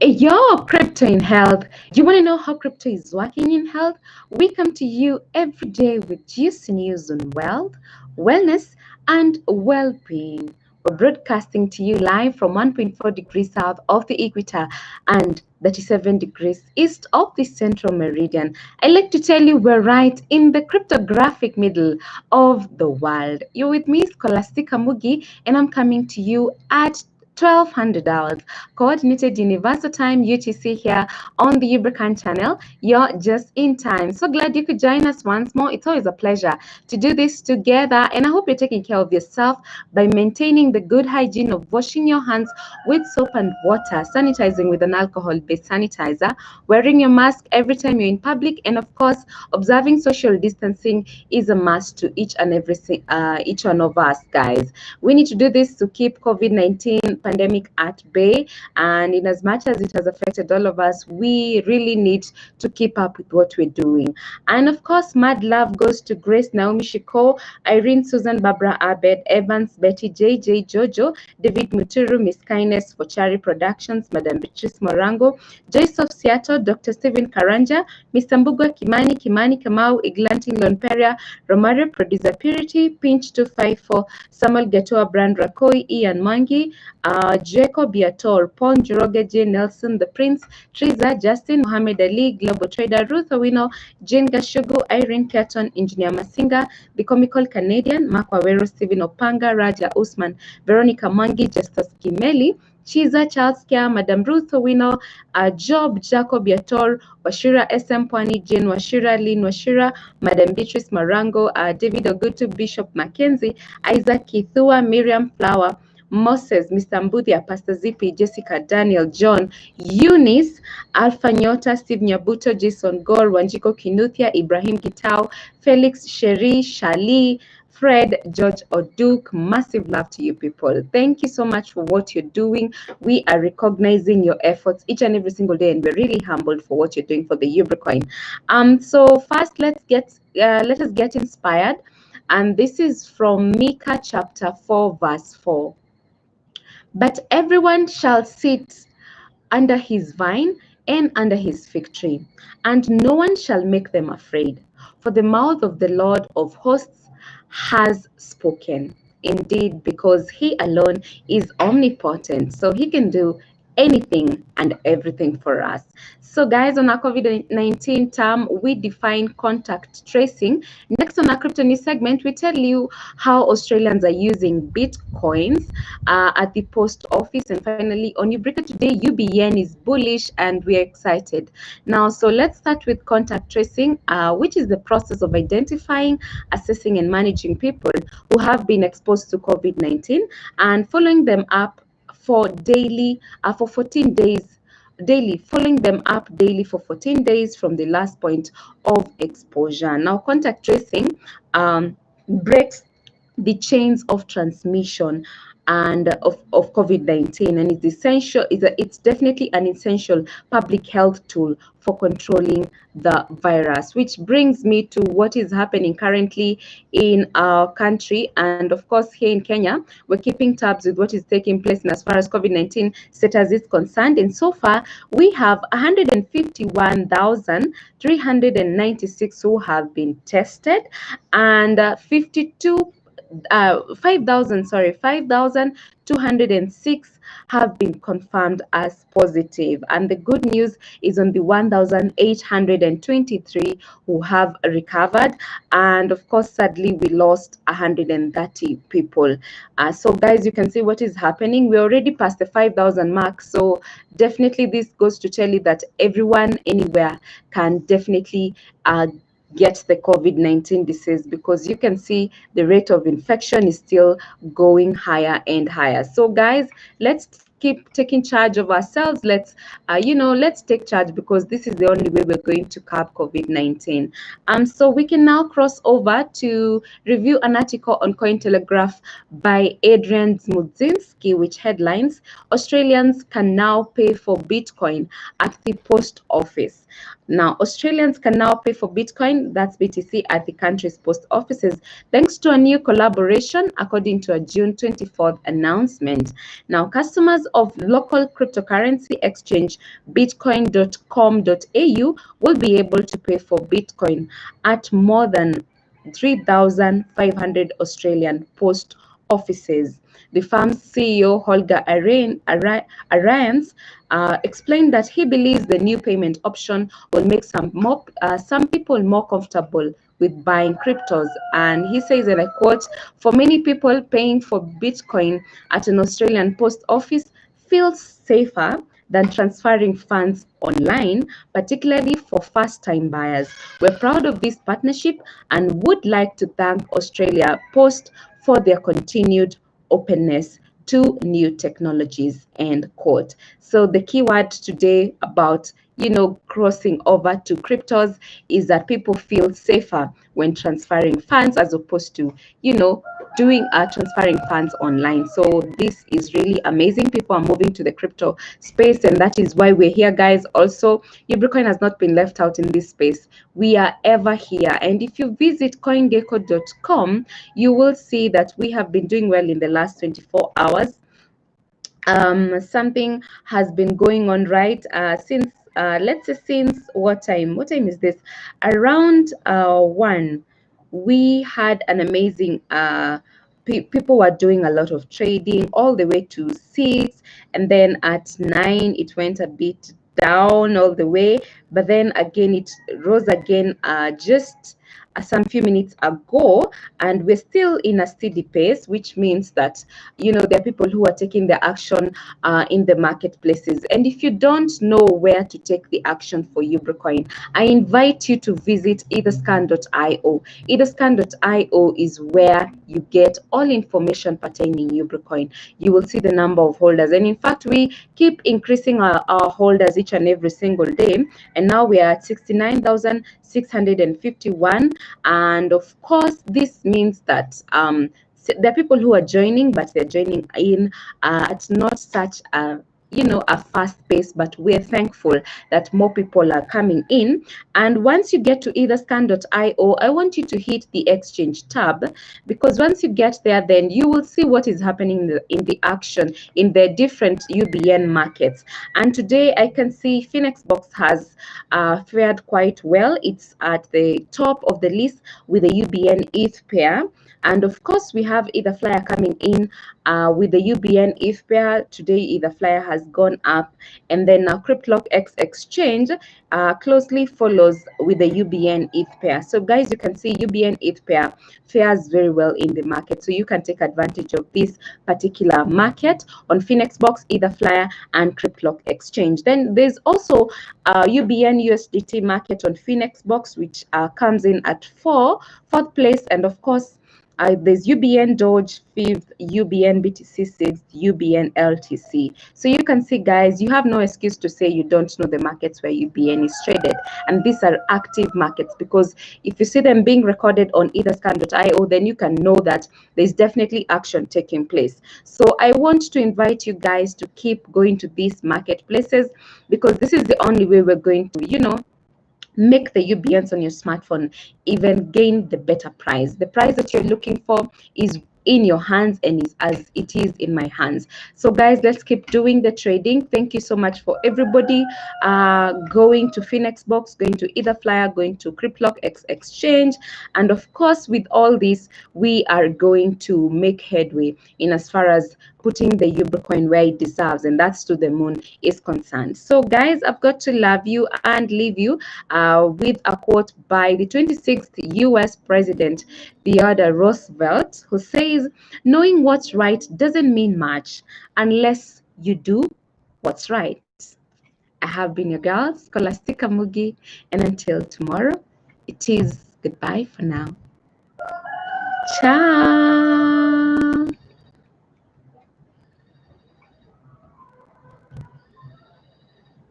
Your crypto in health. You want to know how crypto is working in health? We come to you every day with juicy news on wealth, wellness, and well-being. We're broadcasting to you live from 1.4 degrees south of the equator and 37 degrees east of the central meridian. I like to tell you we're right in the cryptographic middle of the world. You're with me, Scholastica Mugi, and I'm coming to you at 1200 hours coordinated universal time UTC here on the Ubrica channel. You're just in time. So glad you could join us once more. It's always a pleasure to do this together, and I hope you're taking care of yourself by maintaining the good hygiene of washing your hands with soap and water, sanitizing with an alcohol-based sanitizer, wearing your mask every time you're in public, and of course observing social distancing is a must to each one of us, guys. We need to do this to keep COVID-19 pandemic at bay, and in as much as it has affected all of us, we really need to keep up with what we're doing. And of course, mad love goes to Grace, Naomi Shiko, Irene, Susan, Barbara, Abed, Evans, Betty, JJ, Jojo, David Muturu, Miss Kindness for Cherry Productions, Madam Beatrice Morango, Joyce of Seattle, Dr. Stephen Karanja, Mr. Mbugwa Kimani, Kimani Kamau, Iglanting Lonperia, Romario, Producer Purity, Pinch 254, Samuel Getoa, Brand Rakoi, Ian Mangi, Jacob Yator, Paul Njoroge, J. Nelson, The Prince, Triza, Justin, Mohammed Ali, Global Trader, Ruth Owino, Jane Gashugu, Irene Keaton, Engineer Masinga, The Comical Canadian, Mark Wawero, Stephen Opanga, Raja Usman, Veronica Mangi, Justus Kimeli, Chiza, Charles Kia, Madam Ruth Owino, Job, Jacob Yator, Washira SM Pwani, Jane Washira, Lynn Washira, Madam Beatrice Marango, David Ogutu, Bishop Mackenzie, Isaac Kithua, Miriam Flower, Moses, Mr. Mbudia, Pastor Zippy, Jessica, Daniel, John, Eunice, Alpha Nyota, Steve Nyabuto, Jason Gore, Wanjiko Kinuthia, Ibrahim Gitao, Felix Sheri, Shali, Fred, George Oduk, massive love to you people. Thank you so much for what you're doing. We are recognizing your efforts each and every single day, and we're really humbled for what you're doing for the Ubricoin. So first, let us get inspired. And this is from Micah chapter 4, verse 4. But everyone shall sit under his vine and under his fig tree, and no one shall make them afraid. For the mouth of the Lord of hosts has spoken. Indeed, because he alone is omnipotent, so he can do anything and everything for us. So guys, on our COVID-19 term, we define contact tracing. Next on our crypto news segment, we tell you how Australians are using bitcoins at the post office. And finally, on Ubrica today, UBN is bullish and we're excited. Now, so let's start with contact tracing, which is the process of identifying, assessing, and managing people who have been exposed to COVID-19 and following them up for 14 days daily, following them up daily for 14 days from the last point of exposure. Now, contact tracing breaks the chains of transmission and of COVID-19, and it's definitely an essential public health tool for controlling the virus, which brings me to what is happening currently in our country. And of course, here in Kenya, we're keeping tabs with what is taking place in as far as COVID-19 status is concerned. And so far, we have 151,396 who have been tested, and 5,206 have been confirmed as positive. And the good news is on the 1,823 who have recovered. And of course, sadly, we lost 130 people. So guys, you can see what is happening. We're already past the 5,000 mark. So definitely this goes to tell you that everyone anywhere can definitely get the COVID-19 disease, because you can see the rate of infection is still going higher and higher. So guys, let's keep taking charge of ourselves. Let's take charge, because this is the only way we're going to curb COVID-19. So we can now cross over to review an article on Cointelegraph by Adrian Zmudzinski, which headlines: Australians can now pay for Bitcoin at the post office. Now, Australians can now pay for Bitcoin, that's BTC, at the country's post offices, thanks to a new collaboration, according to a June 24th announcement. Now, customers users of local cryptocurrency exchange bitcoin.com.au will be able to pay for Bitcoin at more than 3,500 Australian post offices. The firm's CEO, Holger Arians, explained that he believes the new payment option will make some people more comfortable with buying cryptos. And he says, and I quote, "For many people, paying for Bitcoin at an Australian post office feels safer than transferring funds online, particularly for first-time buyers. We're proud of this partnership and would like to thank Australia Post for their continued openness to new technologies," end quote. So the keyword today about crossing over to cryptos is that people feel safer when transferring funds as opposed to doing transferring funds online. So this is really amazing. People are moving to the crypto space, and that is why we're here, guys. Also, Ubricoin has not been left out in this space. We are ever here, and if you visit coingecko.com, you will see that we have been doing well in the last 24 hours. Something has been going on, right? Since let's say since what time is this? Around 1, we had an amazing people were doing a lot of trading all the way to 6, and then at 9 it went a bit down all the way, but then again it rose again just some few minutes ago, and we're still in a steady pace, which means that there are people who are taking the action in the marketplaces. And if you don't know where to take the action for Ubricoin, I invite you to visit etherscan.io. Etherscan.io is where you get all information pertaining Ubricoin. You will see the number of holders, and in fact we keep increasing our holders each and every single day, and now we are at 69,651. And of course this means that there are people who are joining, but they're joining in at not such a a fast pace, but we're thankful that more people are coming in. And once you get to etherscan.io, I want you to hit the exchange tab, because once you get there, then you will see what is happening in the action in the different UBN markets. And today I can see Finexbox has fared quite well. It's at the top of the list with the UBN ETH pair. And of course, we have Etherflyer coming in with the UBN ETH pair. Today, Etherflyer has gone up, and then Cryptlock X exchange closely follows with the UBN ETH pair. So guys, you can see UBN ETH pair fares very well in the market. So you can take advantage of this particular market on Finexbox, Etherflyer, and Cryptlock exchange. Then there's also UBN USDT market on Finexbox, which comes in at fourth place, and of course, there's UBN Doge 5th, UBN BTC 6th, UBN LTC. So you can see, guys, you have no excuse to say you don't know the markets where UBN is traded. And these are active markets, because if you see them being recorded on etherscan.io, then you can know that there's definitely action taking place. So I want to invite you guys to keep going to these marketplaces, because this is the only way we're going to, make the UBNs on your smartphone even gain the better price. The price that you're looking for is in your hands and is as it is in my hands. So guys, let's keep doing the trading. Thank you so much for everybody going to Finexbox, going to Etherflyer, going to Cryptlock X exchange. And of course, with all this, we are going to make headway in as far as putting the Ubricoin where it deserves, and that's to the moon, is concerned. So guys, I've got to love you and leave you with a quote by the 26th US President Theodore Roosevelt, who says, "Knowing what's right doesn't mean much unless you do what's right." I have been your girl, Scholastica Mugi, and until tomorrow, it is goodbye for now. Ciao.